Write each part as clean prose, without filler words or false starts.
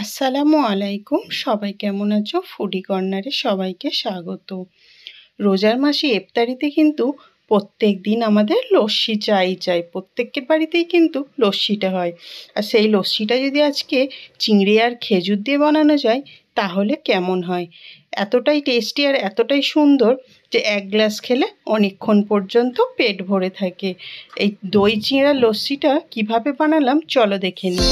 আসসালামু আলাইকুম। সবাই কেমন আছো? ফুডি কর্নারে সবাইকে স্বাগত। রোজার মাসে ইফতারিতে কিন্তু প্রত্যেক দিন আমাদের লস্যি চাই। প্রত্যেকের বাড়িতেই কিন্তু লস্যিটা হয়। আর সেই লস্যিটা যদি আজকে চিংড়ি আর খেজুর দিয়ে বানানো যায় তাহলে কেমন হয়? এতটাই টেস্টি আর এতটাই সুন্দর যে এক গ্লাস খেলে অনেকক্ষণ পর্যন্ত পেট ভরে থাকে। এই দই চিঁড়ার লস্যিটা কিভাবে বানালাম চলো দেখে নিই।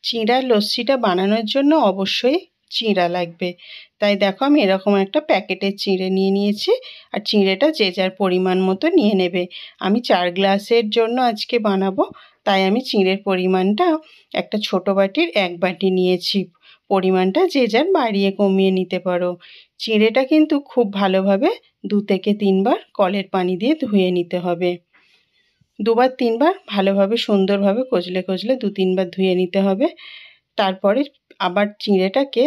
চিঁড়ার লস্যিটা বানানোর জন্য অবশ্যই চিঁড়া লাগবে। তাই দেখো আমি এরকম একটা প্যাকেটের চিঁড়ে নিয়ে নিয়েছি। আর চিঁড়েটা যে যার পরিমাণ মতো নিয়ে নেবে। আমি 4 গ্লাসের জন্য আজকে বানাবো, তাই আমি চিঁড়ের পরিমাণটা একটা ছোট বাটির 1 বাটি নিয়েছি। পরিমাণটা যে যার বাড়িয়ে কমিয়ে নিতে পারো। চিঁড়েটা কিন্তু খুব ভালোভাবে 2 থেকে 3 বার কলের পানি দিয়ে ধুয়ে নিতে হবে। 2 বার 3 বার ভালোভাবে সুন্দরভাবে কচলে 2-3 বার ধুয়ে নিতে হবে। তারপরে আবার চিঁড়েটাকে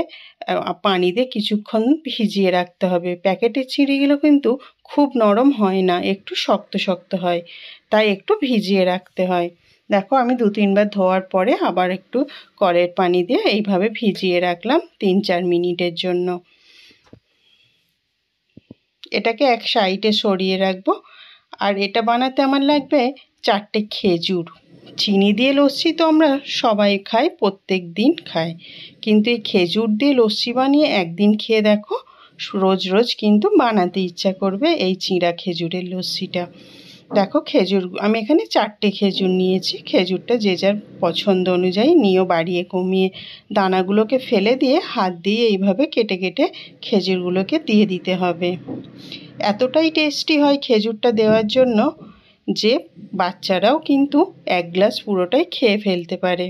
পানি দিয়ে কিছুক্ষণ ভিজিয়ে রাখতে হবে। প্যাকেটের চিঁড়েগুলো কিন্তু খুব নরম হয় না, একটু শক্ত হয়, তাই একটু ভিজিয়ে রাখতে হয়। দেখো আমি 2-3 বার ধোয়ার পরে আবার একটু কলের পানি দিয়ে এইভাবে ভিজিয়ে রাখলাম 3-4 মিনিটের জন্য। এটাকে এক সাইডে সরিয়ে রাখবো। আর এটা বানাতে আমার লাগবে 4টে খেজুর। চিনি দিয়ে লস্যি তো আমরা সবাই খাই, প্রত্যেক দিন খাই, কিন্তু এই খেজুর দিয়ে লস্যি বানিয়ে একদিন খেয়ে দেখো, রোজ কিন্তু বানাতে ইচ্ছা করবে এই চিঁড়া খেজুরের লস্যিটা। দেখো খেজুর আমি এখানে 4টে খেজুর নিয়েছি। খেজুরটা যে যার পছন্দ অনুযায়ী নিয়েও বাড়িয়ে কমিয়ে দানাগুলোকে ফেলে দিয়ে হাত দিয়ে এইভাবে কেটে খেজুরগুলোকে দিয়ে দিতে হবে। এতটাই টেস্টি হয় খেজুরটা দেওয়ার জন্য যে বাচ্চারাও কিন্তু 1 গ্লাস পুরোটাই খেয়ে ফেলতে পারে।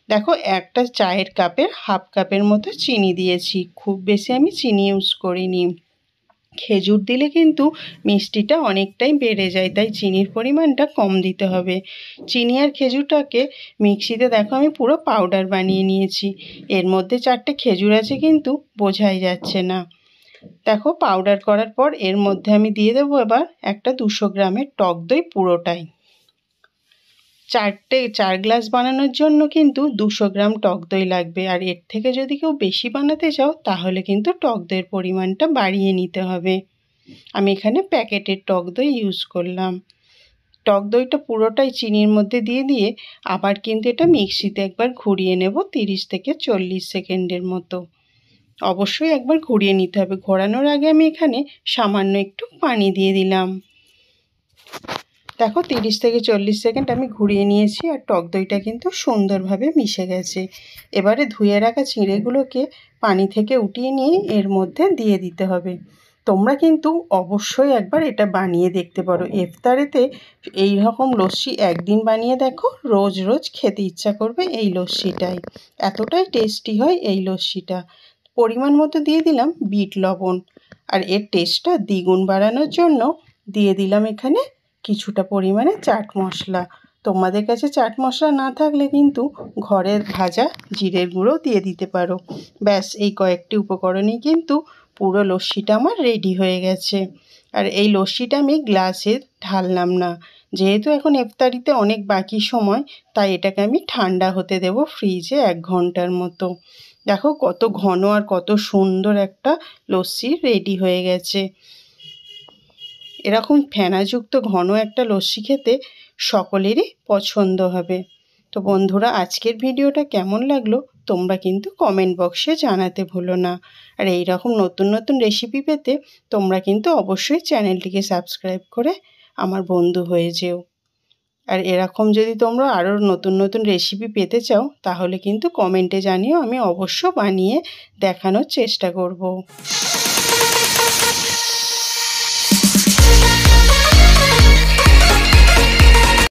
দেখো একটা চায়ের কাপের হাফ কাপের মতো চিনি দিয়েছি, খুব বেশি আমি চিনি ইউজ করিনি। খেজুর দিলে কিন্তু মিষ্টিটা অনেকটাই বেড়ে যায়, তাই চিনির পরিমাণটা কম দিতে হবে। চিনি আর খেজুরটাকে মিক্সিতে দেখো আমি পুরো পাউডার বানিয়ে নিয়েছি। এর মধ্যে 4টে খেজুর আছে কিন্তু বোঝাই যাচ্ছে না। দেখো পাউডার করার পর এর মধ্যে আমি দিয়ে দেবো এবার একটা 200 গ্রামের টক দই পুরোটাই। 4 গ্লাস বানানোর জন্য কিন্তু 200 গ্রাম টক দই লাগবে। আর এর থেকে যদি কেউ বেশি বানাতে চাও তাহলে কিন্তু টক দইয়ের পরিমাণটা বাড়িয়ে নিতে হবে। আমি এখানে প্যাকেটের টক দই ইউজ করলাম। টক দইটা পুরোটাই চিনির মধ্যে দিয়ে আবার কিন্তু এটা মিক্সিতে একবার ঘুরিয়ে নেব 30 থেকে 40 সেকেন্ডের মতো। অবশ্যই একবার ঘুরিয়ে নিতে হবে। ঘোরানোর আগে আমি এখানে সামান্য একটু পানি দিয়ে দিলাম। দেখো 30 থেকে 40 সেকেন্ড আমি ঘুরিয়ে নিয়েছি আর টক দইটা কিন্তু সুন্দরভাবে মিশে গেছে। এবারে ধুয়ে রাখা চিঁড়েগুলোকে পানি থেকে উঠিয়ে নিয়ে এর মধ্যে দিয়ে দিতে হবে। তোমরা কিন্তু অবশ্যই একবার এটা বানিয়ে দেখতে পারো। ইফতারেতে এই রকম লস্যি একদিন বানিয়ে দেখো, রোজ খেতে ইচ্ছা করবে এই লস্যিটাই। এতটাই টেস্টি হয় এই লস্যিটা। পরিমাণ মতো দিয়ে দিলাম বিট লবণ। আর এর টেস্টটা দ্বিগুণ বাড়ানোর জন্য দিয়ে দিলাম এখানে কিছুটা পরিমাণে চাট মশলা। তোমাদের কাছে চাট মশলা না থাকলে কিন্তু ঘরের ভাজা জিরের গুঁড়ো দিয়ে দিতে পারো। ব্যাস এই কয়েকটি উপকরণেই কিন্তু পুরো লস্যিটা আমার রেডি হয়ে গেছে। আর এই লস্যিটা আমি গ্লাসে ঢাললাম না, যেহেতু এখন ইফতারিতে অনেক বাকি সময়, তাই এটাকে আমি ঠান্ডা হতে দেব ফ্রিজে 1 ঘন্টার মতো। দেখো কত ঘন আর কত সুন্দর একটা লস্যি রেডি হয়ে গেছে। এরকম ফেনাযুক্ত ঘন একটা লস্যি খেতে সকলেরই পছন্দ হবে। তো বন্ধুরা আজকের ভিডিওটা কেমন লাগলো তোমরা কিন্তু কমেন্ট বক্সে জানাতে ভুলো না। আর এই রকম নতুন রেসিপি পেতে তোমরা কিন্তু অবশ্যই চ্যানেলটিকে সাবস্ক্রাইব করে আমার বন্ধু হয়ে যেও। আর এরকম যদি তোমরা আরও নতুন রেসিপি পেতে চাও তাহলে কিন্তু কমেন্টে জানিও, আমি অবশ্য বানিয়ে দেখানোর চেষ্টা করব।